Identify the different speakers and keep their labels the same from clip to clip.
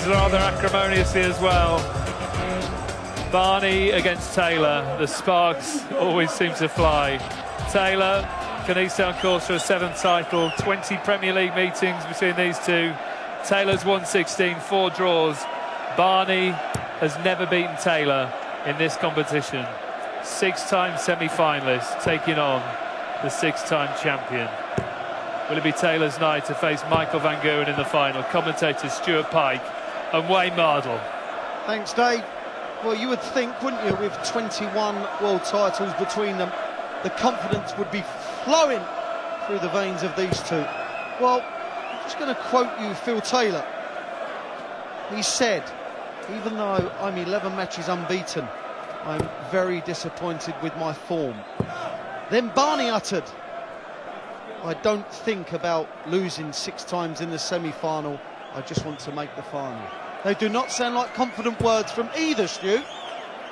Speaker 1: ends rather acrimoniously as well. Barney against Taylor. The sparks always seem to fly. Taylor, can he stay on course for a 7th title? 20 Premier League meetings between these two. Taylor's won 16, 4 draws. Barney has never beaten Taylor in this competition. 6-time semi-finalist taking on the 6-time champion. Will it be Taylor's night to face Michael Van Goghen in the final? Commentators Stuart Pike and Wayne Mardle.
Speaker 2: Thanks, Dave. Well, you would think, wouldn't you, with 21 world titles between them, the confidence would be flowing through the veins of these two. Well, I'm just going to quote you Phil Taylor. He said, even though I'm 11 matches unbeaten, I'm very disappointed with my form. Then Barney uttered, I don't think about losing 6 times in the semi-final, I just want to make the final. They do not sound like confident words from either, Stu.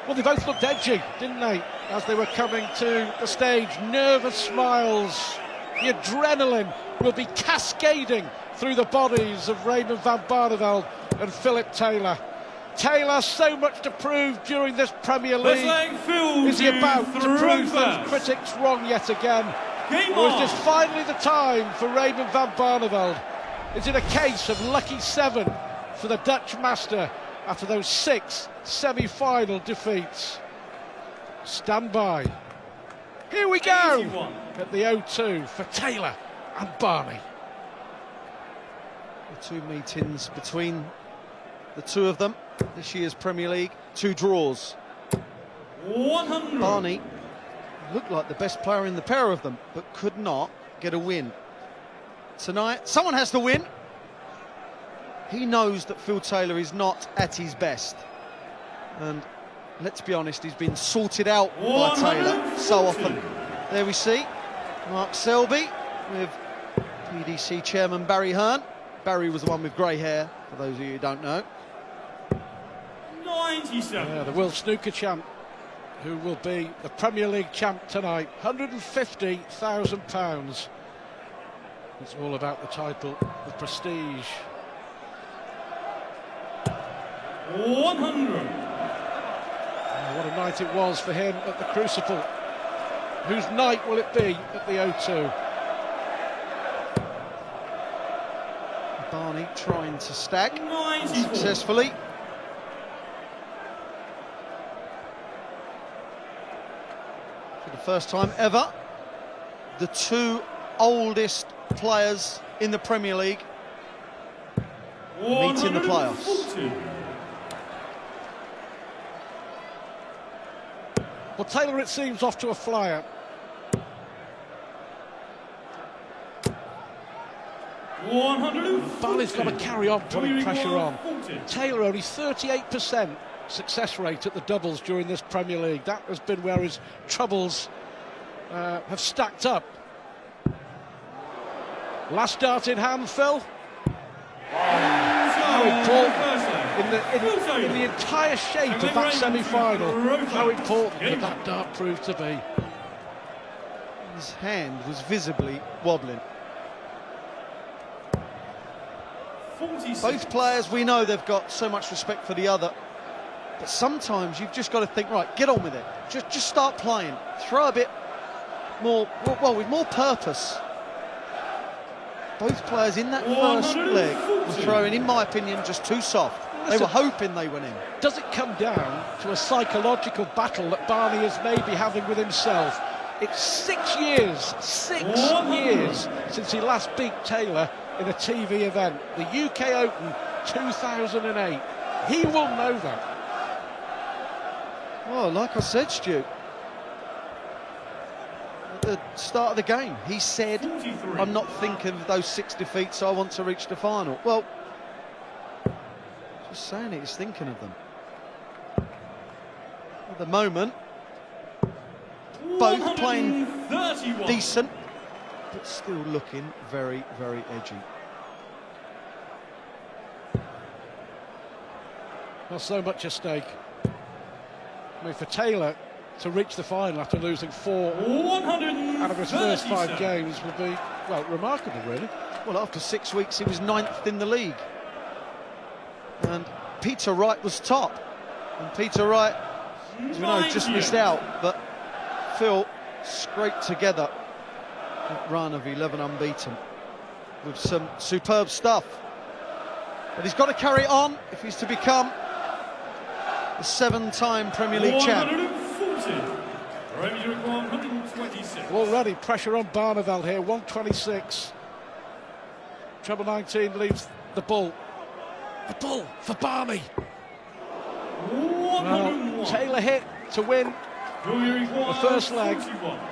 Speaker 3: Well, they both looked edgy, didn't they, as they were coming to the stage. Nervous smiles. The adrenaline will be cascading through the bodies of Raymond van Barneveld and Philip Taylor. Taylor, so much to prove during this Premier League. Is he about to prove those critics wrong yet again? Or is this finally the time for Raymond van Barneveld? Is it a case of lucky 7 for the Dutch master after those 6 semi-final defeats? Stand by. Here we go at the O2 for Taylor and Barney.
Speaker 2: The 2 meetings between the two of them this year's Premier League, 2 draws.
Speaker 1: 100.
Speaker 2: Barney looked like the best player in the pair of them, but could not get a win. Tonight, someone has to win. He knows that Phil Taylor is not at his best. And let's be honest, he's been sorted out by Taylor so often. There we see Mark Selby with PDC chairman Barry Hearn. Barry was the one with grey hair, for those of you who don't know.
Speaker 1: 97.
Speaker 3: Yeah, the world snooker champ, who will be the Premier League champ tonight. £150,000. It's all about the title, the prestige.
Speaker 1: 100.
Speaker 3: What a night it was for him at the Crucible. Whose night will it be at the O2?
Speaker 2: Barney trying to stack
Speaker 1: 94.
Speaker 2: successfully. For the first time ever, the 2 oldest players in the Premier League meet in the playoffs.
Speaker 1: 140.
Speaker 3: Well, Taylor, it seems, off to a flyer. Barney's got to carry on putting pressure on. Taylor only 38% success rate at the doubles during this Premier League. That has been where his troubles have stacked up. Last dart in hand, Phil. How important in the entire shape of that semi-final. How important did that dart prove to be?
Speaker 2: His hand was visibly wobbling.
Speaker 1: 46.
Speaker 2: Both players, we know they've got so much respect for the other, but sometimes you've just got to think, right, get on with it. Just start playing. Throw a bit more, well, with more purpose. Both players in that first leg were throwing, in my opinion, just too soft. They were hoping they went in.
Speaker 3: Does it come down to a psychological battle that Barney is maybe having with himself? It's 6 years since he last beat Taylor in a TV event, the UK Open 2008. He will know that.
Speaker 2: Well, like I said, Stu, at the start of the game, he said,
Speaker 1: 43.
Speaker 2: I'm not thinking of those 6 defeats, I want to reach the final. Well, just saying it, he's thinking of them. At the moment, both playing
Speaker 1: 131.
Speaker 2: decent, but still looking very, very edgy.
Speaker 3: Well, so much at stake. I mean, for Taylor to reach the final after losing 4 out of his first 5 games would be, well, remarkable, really.
Speaker 2: Well, after 6 weeks, he was 9th in the league. And Peter Wright was top. And Peter Wright, as we know, just missed out. But Phil scraped together that run of 11 unbeaten with some superb stuff. But he's got to carry it on if he's to become the 7-time Premier League champ.
Speaker 4: 126.
Speaker 3: Already pressure on Barneveld here, 126. Treble 19 leaves the ball. The ball for Barney. Well, Taylor hit to win the first leg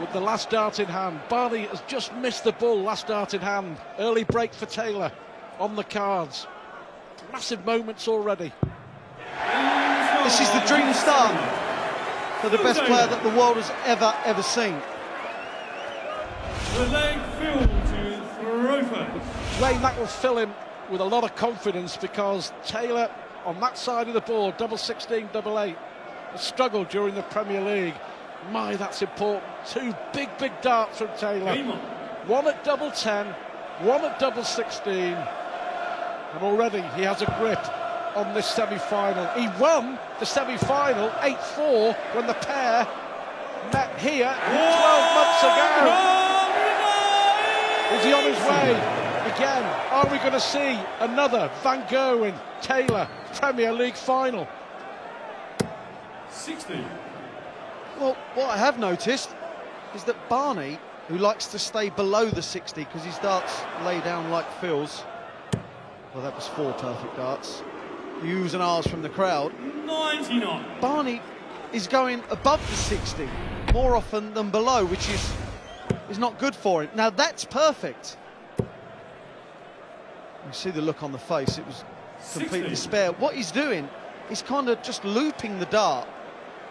Speaker 3: with the last dart in hand. Barney has just missed the ball, last dart in hand. Early break for Taylor on the cards. Massive moments already.
Speaker 2: This is the dream start for the best player that the world has ever seen.
Speaker 4: The leg filled to Throfer.
Speaker 3: Wayne, that will fill him with a lot of confidence, because Taylor on that side of the board, double 16, double 8, has struggled during the Premier League. My, that's important. Two big darts from Taylor. One at double 10, one at double 16. And already he has a grip on this semi-final. He won the semi-final 8-4 when the pair met here 12 months ago. Is he on his way again? Are we going to see another Van Gogh and Taylor Premier League final?
Speaker 4: 60.
Speaker 2: Well, what I have noticed is that Barney, who likes to stay below the 60 because his darts lay down like Phil's. Well, that was 4 perfect darts. U's and R's from the crowd.
Speaker 4: 99.
Speaker 2: Barney is going above the 60 more often than below, which is not good for him. Now that's perfect. You see the look on the face, it was complete
Speaker 4: 60.
Speaker 2: despair. What he's doing is kind of just looping the dart.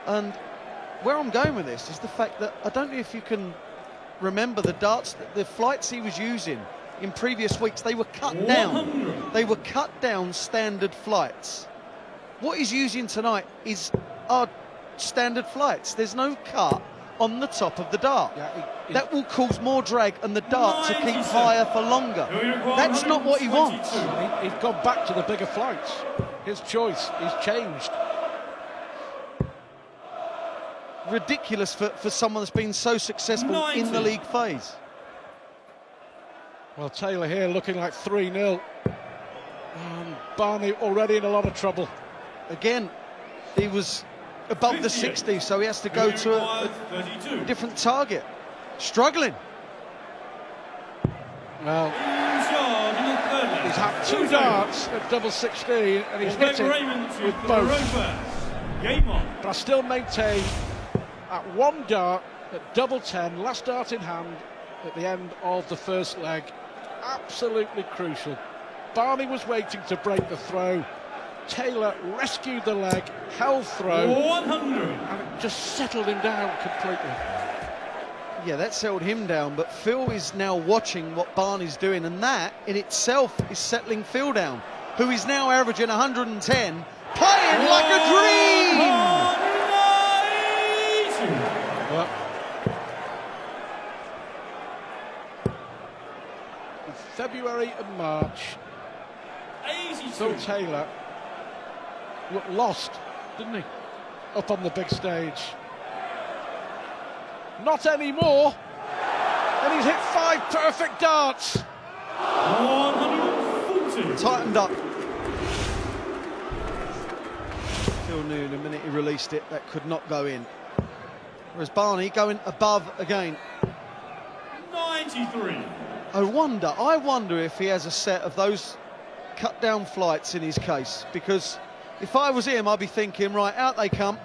Speaker 2: And where I'm going with this is the fact that I don't know if you can remember the darts, the flights he was using in previous weeks, they were cut
Speaker 4: 100.
Speaker 2: down. They were cut down standard flights. What he's using tonight are standard flights. There's no cut on the top of the dart.
Speaker 3: Yeah,
Speaker 2: that will cause more drag and the dart to keep higher for longer. That's not what he wants.
Speaker 3: He's gone back to the bigger flights. His choice, he's changed.
Speaker 2: Ridiculous for someone that's been so successful in the league phase.
Speaker 3: Well, Taylor here looking like 3-0. Barney already in a lot of trouble.
Speaker 2: Again, he was above the 60, so he has to go to a different target. Struggling.
Speaker 3: Well, he's had 2 darts at double 16 and he's hit it with both. But I still maintain at 1 dart at double 10, last dart in hand at the end of the first leg. Absolutely crucial. Barney was waiting to break the throw. Taylor rescued the leg, held throw,
Speaker 4: 100.
Speaker 3: and it just settled him down completely.
Speaker 2: Yeah, that settled him down, but Phil is now watching what Barney's doing, and that in itself is settling Phil down, who is now averaging 110, playing like a dream!
Speaker 3: Well, in February and March, Phil Taylor lost, didn't he, up on the big stage. Not anymore, and he's hit 5 perfect darts.
Speaker 4: 140.
Speaker 2: Tightened up. Phil knew the minute he released it that could not go in. Whereas Barney going above again.
Speaker 4: 93.
Speaker 2: I wonder if he has a set of those cut down flights in his case, because if I was him, I'd be thinking, right, out they come,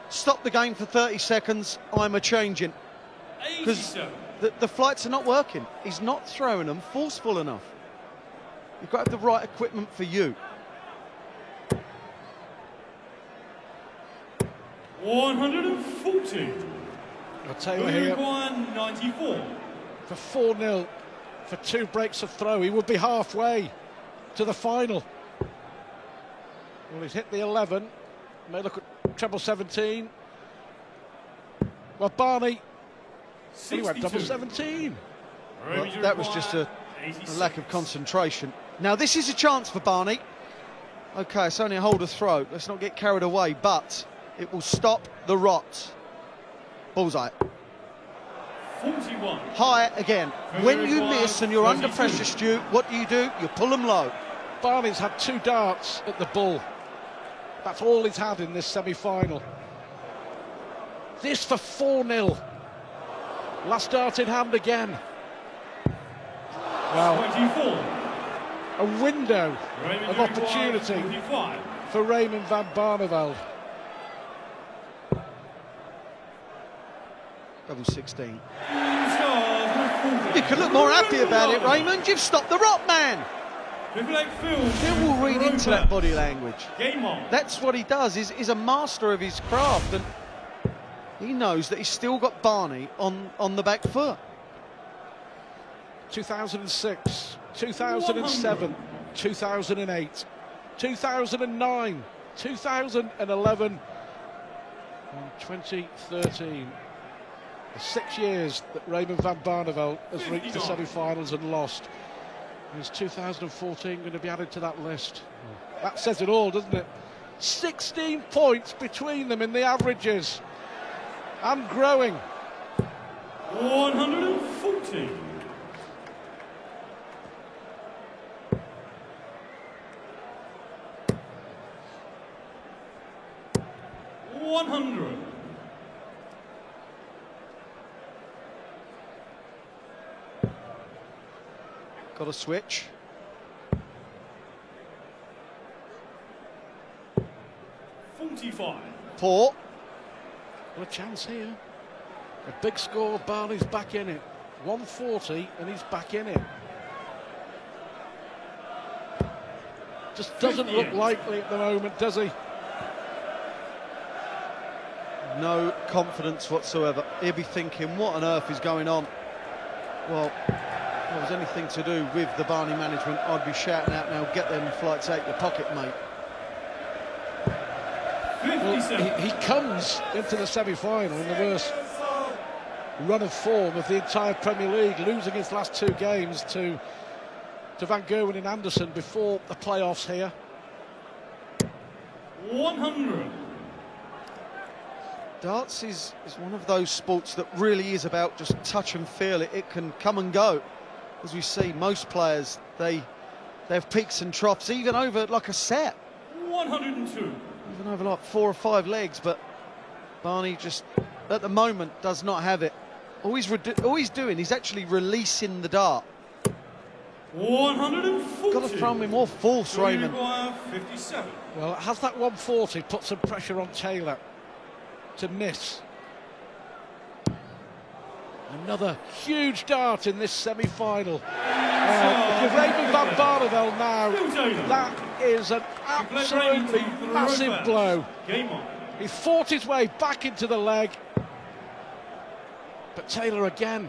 Speaker 2: stop the game for 30 seconds, I'm a-changing. Because the flights are not working. He's not throwing them forceful enough. You've got to have the right equipment for you.
Speaker 4: 140.
Speaker 3: Taylor here
Speaker 4: 94.
Speaker 3: for 4-0 for 2 breaks of throw. He would be halfway to the final. Well, he's hit the 11. May look at treble 17. Well, Barney, he went double 17.
Speaker 2: Well, that was just a lack of concentration. Now, this is a chance for Barney. Okay, it's only a hold of throw. Let's not get carried away, but it will stop the rot. Bullseye.
Speaker 4: 41.
Speaker 2: High again. When you miss and you're under
Speaker 4: 32.
Speaker 2: pressure, Stu, what do? You pull them low.
Speaker 3: Barney's had 2 darts at the bull. That's all he's had in this semi-final. This for 4-0. Last dart in hand again. Well,
Speaker 4: 24.
Speaker 3: a window
Speaker 4: Raymond
Speaker 3: of
Speaker 4: Required,
Speaker 3: opportunity
Speaker 4: 45.
Speaker 3: for Raymond van Barneveld.
Speaker 2: Double 16.
Speaker 4: Stars,
Speaker 2: You could look more happy about it, Raymond. You've stopped the rot, man. Phil will read into that body language.
Speaker 4: Game on.
Speaker 2: That's what he does. He's a master of his craft, and he knows that he's still got Barney on the back foot.
Speaker 3: 2006, 2007, 2008, 2009, 2011 and 2013. The 6 years that Raymond van Barneveld has reached the
Speaker 4: 59.
Speaker 3: semi-finals and lost. Is 2014 going to be added to that list? That says it all, doesn't it? 16 points between them in the averages. And growing.
Speaker 4: 140.
Speaker 2: Got a switch.
Speaker 4: 45.
Speaker 2: 4.
Speaker 3: Well, a chance here. A big score, Barney's back in it. 140 and he's back in it. Just doesn't look
Speaker 4: 58.
Speaker 3: likely at the moment, does he?
Speaker 2: No confidence whatsoever. He'll be thinking, what on earth is going on? Well, if there was anything to do with the Barney management, I'd be shouting out now, get them flights out your pocket, mate.
Speaker 3: Well,
Speaker 4: 57.
Speaker 3: he comes into the semi-final in the worst run of form of the entire Premier League, losing his last 2 games to Van Gerwen and Anderson before the playoffs here.
Speaker 4: 100.
Speaker 2: Darts is one of those sports that really is about just touch and feel. It can come and go. As we see, most players, they have peaks and troughs, even over like a set.
Speaker 4: 102.
Speaker 2: Even over like 4 or 5 legs, but Barney just, at the moment, does not have it. All he's doing, he's actually releasing the dart.
Speaker 4: 140.
Speaker 2: Got to throw him in more force, Raymond.
Speaker 4: 57.
Speaker 3: Well, has that 140 put some pressure on Taylor to miss? Another huge dart in this semi-final. If you're Raymond van Barneveld now, that is an absolutely massive blow.
Speaker 4: Game on.
Speaker 3: He fought his way back into the leg. But Taylor again.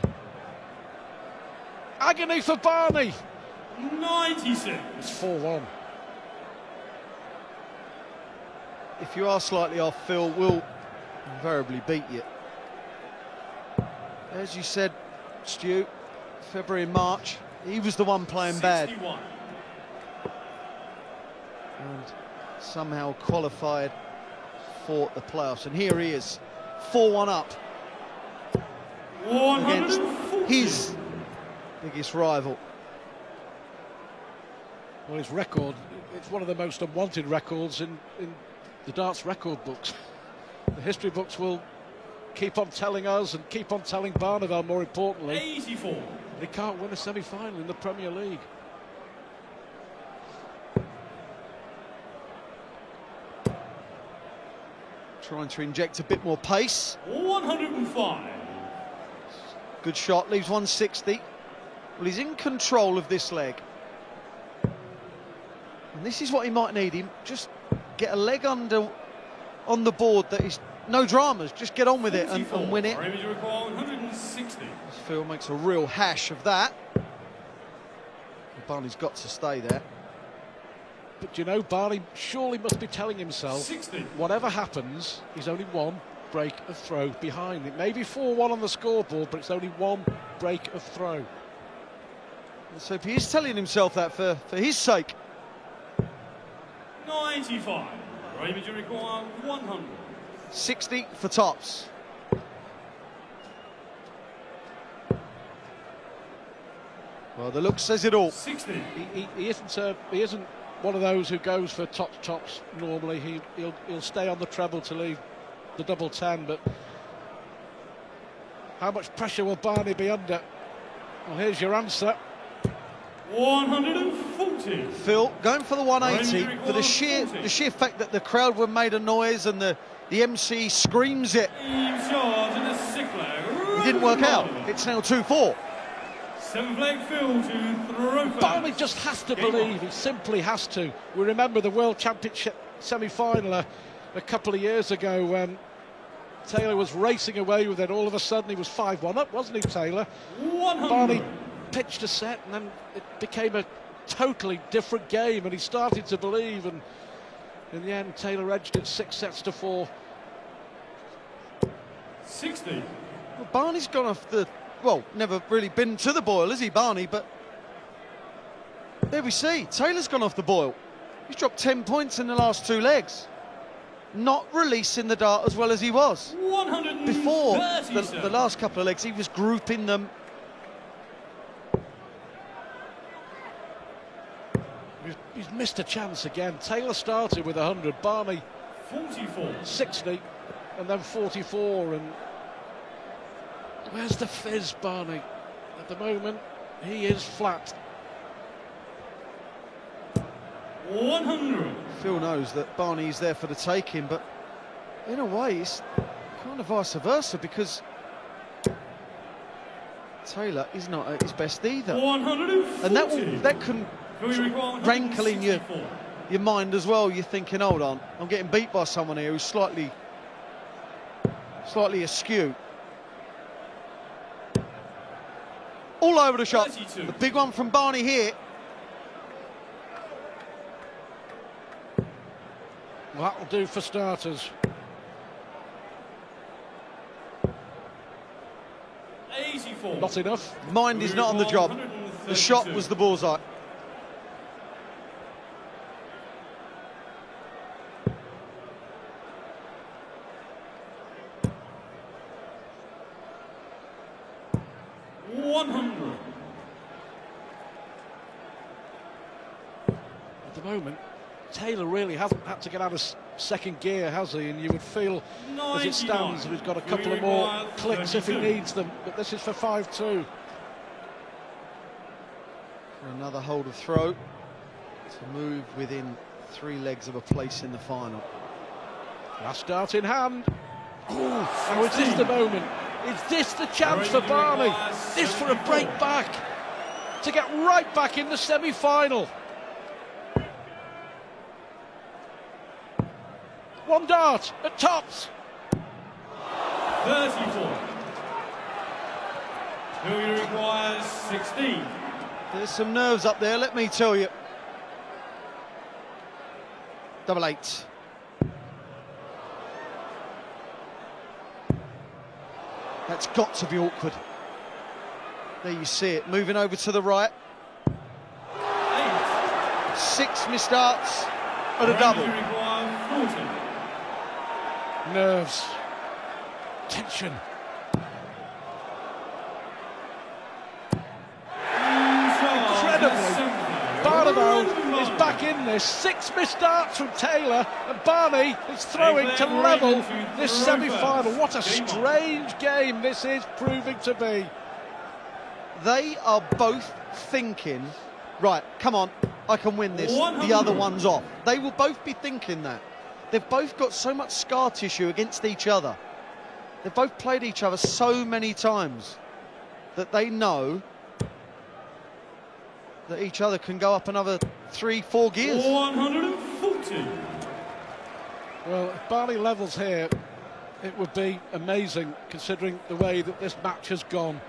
Speaker 3: Agony for Barney.
Speaker 4: 96.
Speaker 3: It's 4-1.
Speaker 2: If you are slightly off, Phil will invariably beat you. As you said, Stu, February and March, he was the one playing bad.
Speaker 4: 61.
Speaker 2: And somehow qualified for the playoffs. And here he is, 4-1 up against
Speaker 4: 140.
Speaker 2: his biggest rival.
Speaker 3: Well, his record, it's one of the most unwanted records in the darts record books. The history books will keep on telling us and keep on telling Barneveld, more importantly,
Speaker 4: 84.
Speaker 3: they can't win a semi-final in the Premier League.
Speaker 2: Trying to inject a bit more pace.
Speaker 4: 105.
Speaker 2: Good shot, leaves 160. Well, he's in control of this leg. And this is what he might need. Him just get a leg under on the board that is no dramas. Just get on with it and win it.
Speaker 4: Raymond require 160.
Speaker 2: Phil makes a real hash of that. Barney's got to stay there.
Speaker 3: But you know, Barney surely must be telling himself,
Speaker 4: 60.
Speaker 3: whatever happens, he's only one break of throw behind. It may be 4-1 on the scoreboard, but it's only one break of throw.
Speaker 2: So he is telling himself that for his sake.
Speaker 4: 95. Raymond, you require 100.
Speaker 2: 60 for tops. Well, the look says it all.
Speaker 4: 60.
Speaker 3: He isn't one of those who goes for tops normally. He'll stay on the treble to leave the double 10, but how much pressure will Barney be under? Well, here's your answer.
Speaker 4: 140.
Speaker 2: Phil going for the 180 for the sheer fact that the crowd were made a noise and the MC screams it. It didn't work out. It's now 2-4.
Speaker 4: 7 flag Phil to throw.
Speaker 3: Barney just has to believe. He simply has to. We remember the World Championship semi-final a couple of years ago when Taylor was racing away with it. All of a sudden he was 5-1 up, wasn't he, Taylor?
Speaker 4: 100.
Speaker 3: Barney pitched a set and then it became a totally different game and he started to believe, and in the end Taylor edged it 6 sets to 4.
Speaker 4: 60.
Speaker 2: Well, Barney's gone off the... Well, never really been to the boil, has he, Barney? But there we see, Taylor's gone off the boil. He's dropped 10 points in the last 2 legs. Not releasing the dart as well as he was.
Speaker 4: 130.
Speaker 2: Before the last couple of legs, he was grouping them.
Speaker 3: He's missed a chance again. Taylor started with 100, Barney
Speaker 4: 44.
Speaker 3: 60 and then 44, and where's the fizz, Barney? At the moment, he is flat.
Speaker 4: 100.
Speaker 2: Phil knows that Barney's there for the taking, but in a way, it's kind of vice versa because Taylor is not at his best either.
Speaker 4: 140.
Speaker 2: And that can rankle in your mind as well. You're thinking, hold on, I'm getting beat by someone here who's slightly askew. All over the shot.
Speaker 4: 32.
Speaker 2: The big one from Barney here.
Speaker 3: Well, that'll do for starters.
Speaker 4: 84.
Speaker 3: Not enough.
Speaker 2: Mind is not on the job. The shot was the bullseye.
Speaker 3: At the moment, Taylor really hasn't had to get out of second gear, has he? And you would feel, as it stands, that he's got a couple of more clicks if he needs them. But this is for 5-2.
Speaker 2: Another hold of throw to move within 3 legs of a place in the final.
Speaker 3: Last dart in hand. Oh, is this the moment? Is this the chance for Barney? This for a break back to get right back in the semi-final. One dart at tops.
Speaker 4: 34. Who requires 16.
Speaker 2: There's some nerves up there, let me tell you. 88. That's got to be awkward. There you see it, moving over to the right. 6 missed darts and a double.
Speaker 3: Nerves. Tension. Incredibly, Barneveld is back in this. 6 missed darts from Taylor, and Barney is throwing to level this semi-final. What a strange game this is proving to be.
Speaker 2: They are both thinking, right, come on, I can win this. The other one's off. They will both be thinking that. They've both got so much scar tissue against each other. They've both played each other so many times that they know that each other can go up another 3-4 gears.
Speaker 4: 140.
Speaker 3: Well, if Barney levels here, it would be amazing considering the way that this match has gone.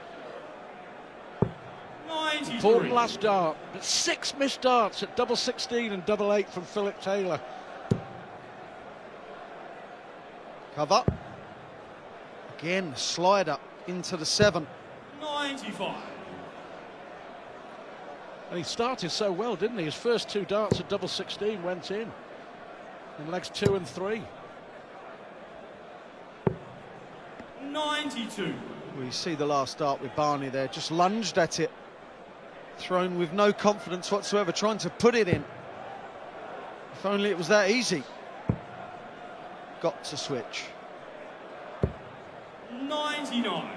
Speaker 4: 93.
Speaker 3: Important last dart, but 6 missed darts at double 16 and double 8 from Philip Taylor.
Speaker 2: Cover. Again, slider into the 7.
Speaker 4: 95.
Speaker 3: And he started so well, didn't he? His first 2 darts at double 16 went in. in legs 2 and 3.
Speaker 4: 92.
Speaker 2: We see the last start with Barney there, just lunged at it, thrown with no confidence whatsoever, trying to put it in. If only it was that easy. Got to switch.
Speaker 4: 99.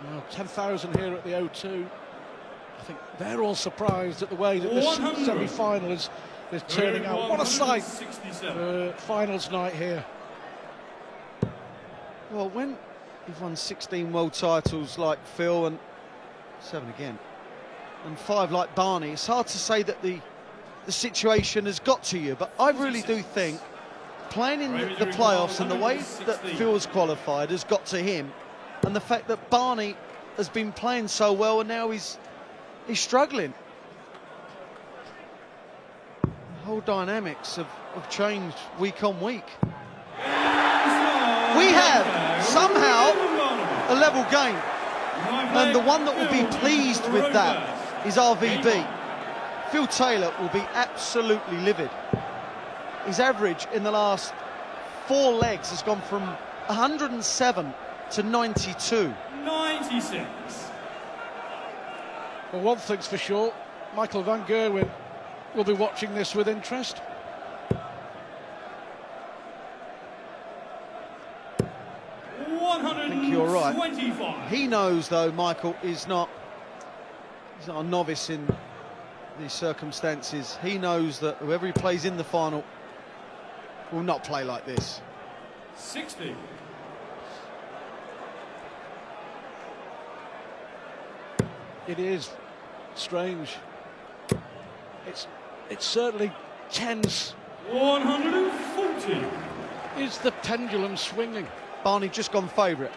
Speaker 3: Well, 10,000 here at the O2. I think they're all surprised at the way that this
Speaker 4: 100.
Speaker 3: semi-final is turning out. What a sight
Speaker 4: 167.
Speaker 3: for finals night here.
Speaker 2: Well, when you've won 16 world titles like Phil, and 7 again, and 5 like Barney, it's hard to say that the situation has got to you, but I really do think playing in the playoffs and the way that Phil's qualified has got to him, and the fact that Barney has been playing so well and now he's struggling. The whole dynamics have changed week on week. We have somehow a level game, and the one that will be pleased with that is RVB. Phil Taylor will be absolutely livid. His average in the last 4 legs has gone from 107 to 92.
Speaker 4: 96.
Speaker 3: Well, one thing's for sure, Michael van Gerwen will be watching this with interest.
Speaker 2: I think you're right. He knows, though, Michael he's not a novice in these circumstances. He knows that whoever he plays in the final will not play like this.
Speaker 4: 60.
Speaker 3: It is strange. It's certainly tense.
Speaker 4: 140.
Speaker 3: Is the pendulum swinging?
Speaker 2: Barney just gone favourite.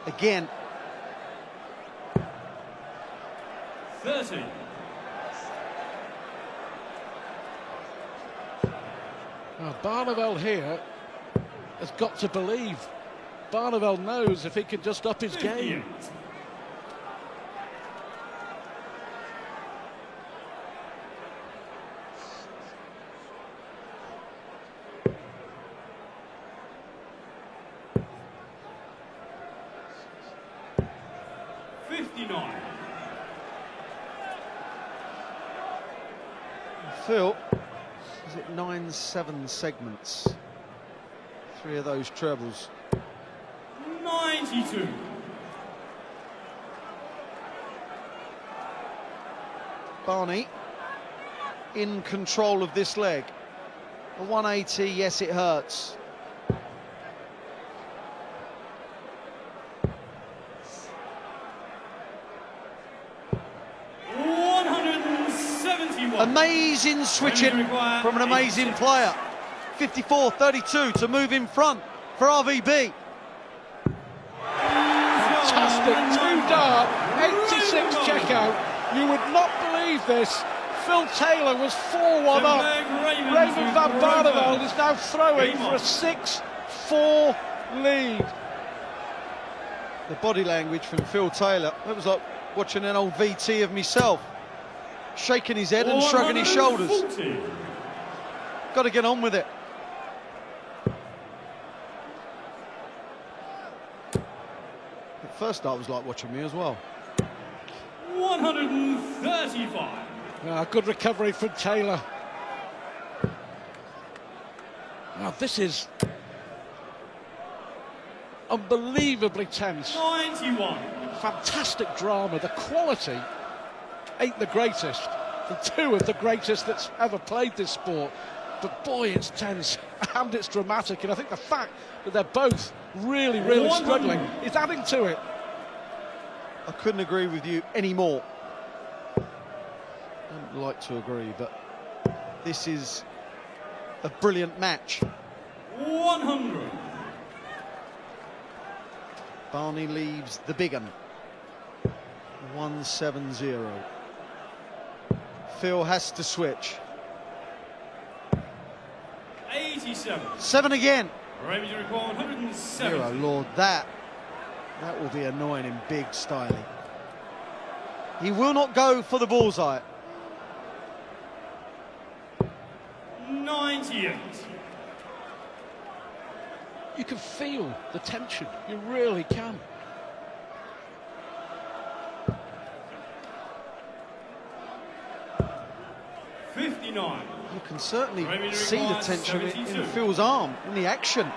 Speaker 2: Again.
Speaker 4: 30.
Speaker 3: Well, Barneveld here has got to believe. Barneveld knows if he can just up his game.
Speaker 4: 59.
Speaker 2: Phil, is it 9-7 segments? 3 of those trebles.
Speaker 4: 92.
Speaker 2: Barney in control of this leg. A 180, yes, it hurts. Amazing switching from an amazing player. 54-32 to move in front for RVB.
Speaker 3: Fantastic, 2-dart, 86 checkout. You would not believe this. Phil Taylor was 4-1 up. Raymond van Barneveld is now throwing for a 6-4 lead.
Speaker 2: The body language from Phil Taylor, it was like watching an old VT of myself. Shaking his head and shrugging his shoulders. Got to get on with it. The first start was like watching me as well.
Speaker 4: 135.
Speaker 3: Good recovery from Taylor. Now this is unbelievably tense.
Speaker 4: 91.
Speaker 3: Fantastic drama. The quality ain't the greatest. The 2 of the greatest that's ever played this sport. But boy, it's tense and it's dramatic. And I think the fact that they're both really struggling is adding to it.
Speaker 2: I couldn't agree with you anymore. I don't like to agree, but this is a brilliant match.
Speaker 4: 100.
Speaker 2: Barney leaves the big un. 170. Phil has to switch.
Speaker 4: 86. 87.
Speaker 2: 7 again.
Speaker 4: Remedy required 107.
Speaker 2: Dear oh Lord, that will be annoying in big style. He will not go for the bullseye.
Speaker 4: 98.
Speaker 3: You can feel the tension, you really can.
Speaker 4: $59.
Speaker 2: You can certainly
Speaker 4: Remedy
Speaker 2: see the
Speaker 4: required
Speaker 2: tension in
Speaker 4: 72.
Speaker 2: Phil's arm, in the action.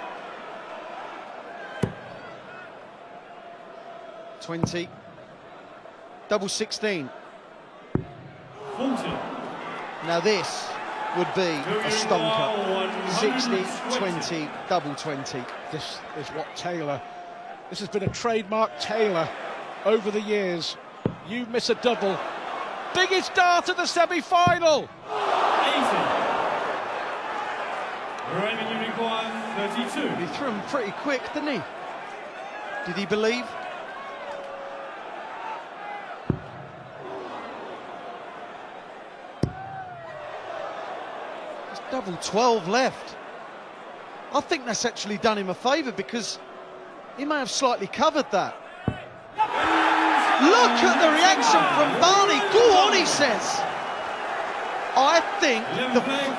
Speaker 2: 20. Double 16.
Speaker 4: 40.
Speaker 2: Now this would be a stonker. 60, 20, double 20.
Speaker 3: This is what Taylor, this has been a trademark Taylor over the years. You miss a double. Biggest dart of the semi-final.
Speaker 4: 80. Remedy required 32.
Speaker 2: He threw him pretty quick, didn't he? Did he believe? There's double 12 left. I think that's actually done him a favour because he may have slightly covered that. Look at the reaction from Barney. Go on, he says. I think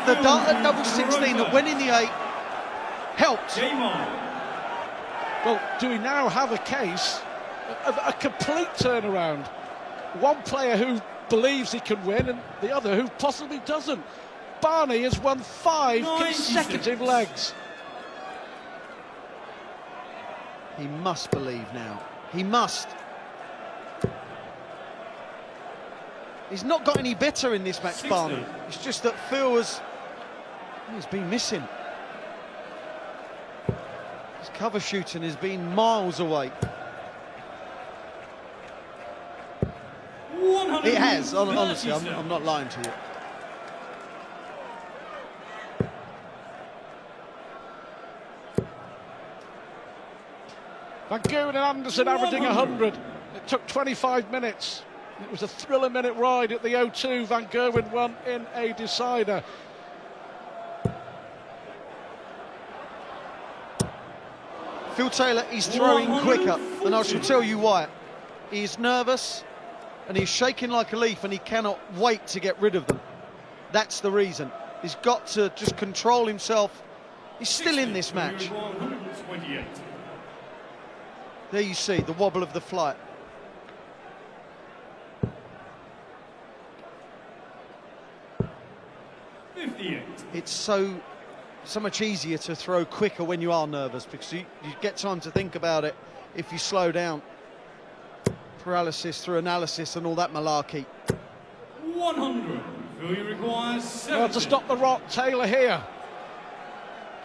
Speaker 2: the dart at double 16 that went in the 8 helped.
Speaker 4: Game on.
Speaker 3: Well, do we now have a case of a complete turnaround? One player who believes he can win and the other who possibly doesn't. Barney has won 5 consecutive legs.
Speaker 2: He must believe now. He must. He's not got any better in this match,
Speaker 4: 60.
Speaker 2: Barney. It's just that Phil he's been missing. His cover shooting has been miles away.
Speaker 4: 137.
Speaker 2: It has, honestly, I'm not lying to you.
Speaker 3: Van Gogh and Anderson averaging 100. It took 25 minutes. It was a thriller-minute ride at the O2. Van Gerwen won in a decider.
Speaker 2: Phil Taylor is throwing quicker, and I shall tell you why. He's nervous, and he's shaking like a leaf, and he cannot wait to get rid of them. That's the reason. He's got to just control himself. He's still in this match.
Speaker 4: 128.
Speaker 2: There you see the wobble of the flight. It's so much easier to throw quicker when you are nervous because you get time to think about it if you slow down. Paralysis through analysis and all that malarkey.
Speaker 4: 100. Phil requires 70.
Speaker 3: Well, to stop the rot, Taylor here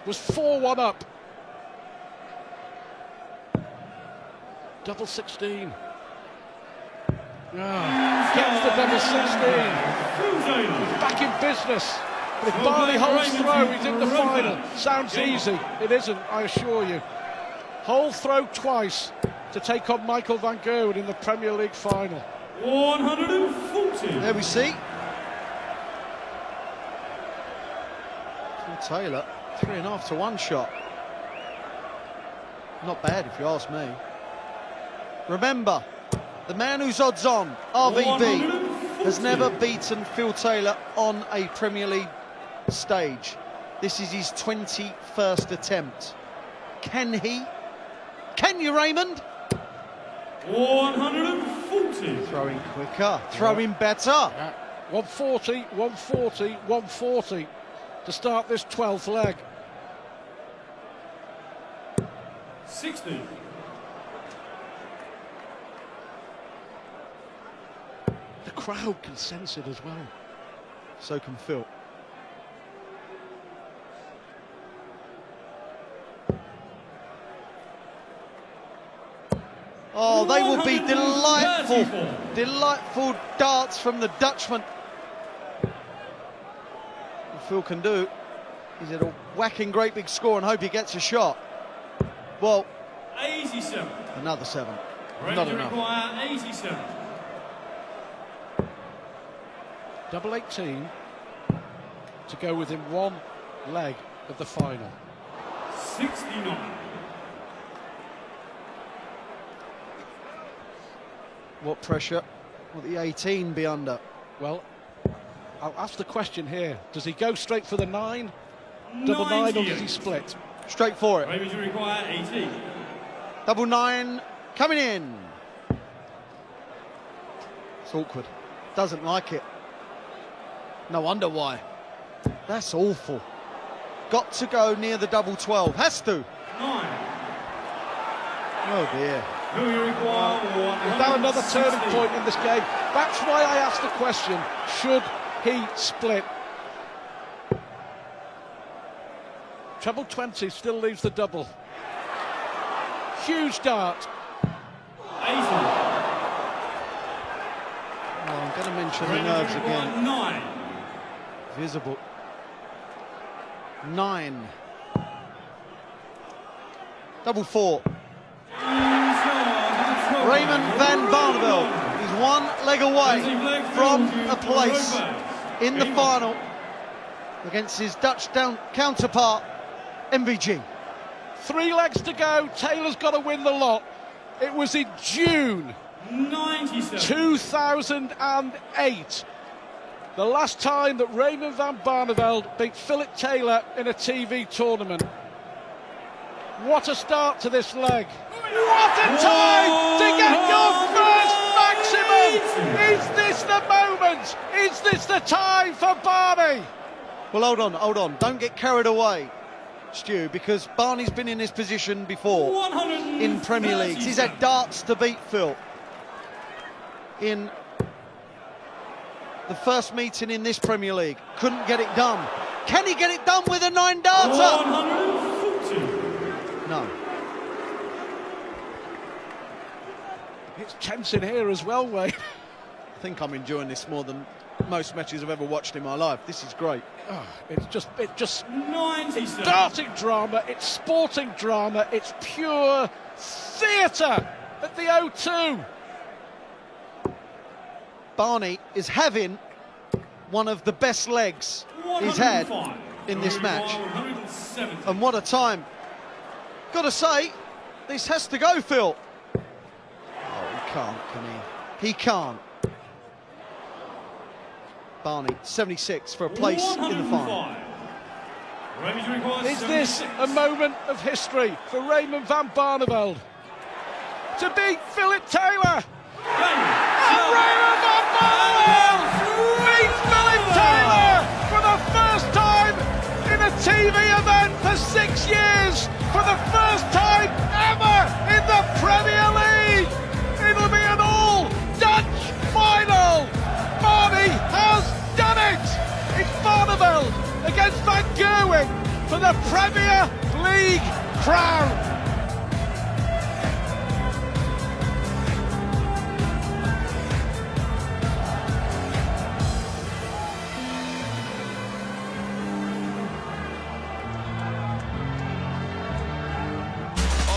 Speaker 3: was 4-1 up. Double 16. Gets the double 16. He's back in business. But if Barney holds throw, he's in the final. Sounds easy. It isn't, I assure you. Hold throw twice to take on Michael Van Gerwen in the Premier League final.
Speaker 4: 140.
Speaker 2: There we see. Phil Taylor, 3.5 to 1 shot. Not bad if you ask me. Remember, the man who's odds on, RVB, has never beaten Phil Taylor on a Premier League stage. This is his 21st attempt. Can he? Can you, Raymond?
Speaker 4: 140.
Speaker 2: Throwing quicker, throwing better.
Speaker 3: 140, 140, 140 to start this 12th leg.
Speaker 4: 60.
Speaker 3: The crowd can sense it as well.
Speaker 2: So can Phil. Oh, they will be delightful darts from the Dutchman. What Phil can do is a whacking great big score and hope he gets a shot. Well,
Speaker 4: 87.
Speaker 2: another 7. Not
Speaker 4: Ready to
Speaker 2: enough.
Speaker 4: require 87.
Speaker 3: Double 18 to go within one leg of the final.
Speaker 4: 69.
Speaker 2: What pressure will the 18 be under?
Speaker 3: Well, I'll ask the question here. Does he go straight for the 9? Double 9, or does he split?
Speaker 2: Straight for it.
Speaker 4: Ravens require 18.
Speaker 2: Double 9 coming in. It's awkward. Doesn't like it. No wonder why. That's awful. Got to go near the double 12. Has to.
Speaker 4: 9.
Speaker 2: Oh dear.
Speaker 4: Who you require
Speaker 3: Is that another turning point in this game? That's why I asked the question, should he split? Treble 20 still leaves the double. Huge dart.
Speaker 4: 80.
Speaker 2: Oh, I'm going to mention the nerves again.
Speaker 4: 9.
Speaker 2: Visible. 9. Double 4. Raymond van Barneveld is one leg away from a place in the final against his Dutch counterpart, MVG.
Speaker 3: 3 legs to go. Taylor's got to win the lot. It was in June 2008. The last time that Raymond van Barneveld beat Philip Taylor in a TV tournament. What a start to this leg. What a time to get your first maximum. Is this the moment? Is this the time for Barney?
Speaker 2: Well, hold on. Don't get carried away, Stu, because Barney's been in this position before in Premier Leagues. He's had darts to beat Phil in the first meeting in this Premier League. Couldn't get it done. Can he get it done with a 9-darter?
Speaker 4: 140.
Speaker 2: No.
Speaker 3: It's tense in here as well, Wayne.
Speaker 2: I think I'm enjoying this more than most matches I've ever watched in my life. This is great.
Speaker 3: Oh, it's just
Speaker 4: 97.
Speaker 3: darting drama, it's sporting drama, it's pure theatre at the O2.
Speaker 2: Barney is having one of the best legs he's had in this match.
Speaker 4: 170.
Speaker 2: And what a time. Got to say, this has to go, Phil. Oh, he can't, can he? He can't. Barney, 76 for a place in the final.
Speaker 3: Is this a moment of history for Raymond van Barneveld to beat Philip Taylor? And Raymond van Barneveld beats Philip Taylor for the first time in a TV event for 6 years, for the first time ever in the Premier League. It'll be an all-Dutch final. Barney has done it. It's Barneveld against Van Gerwen for the Premier League crown.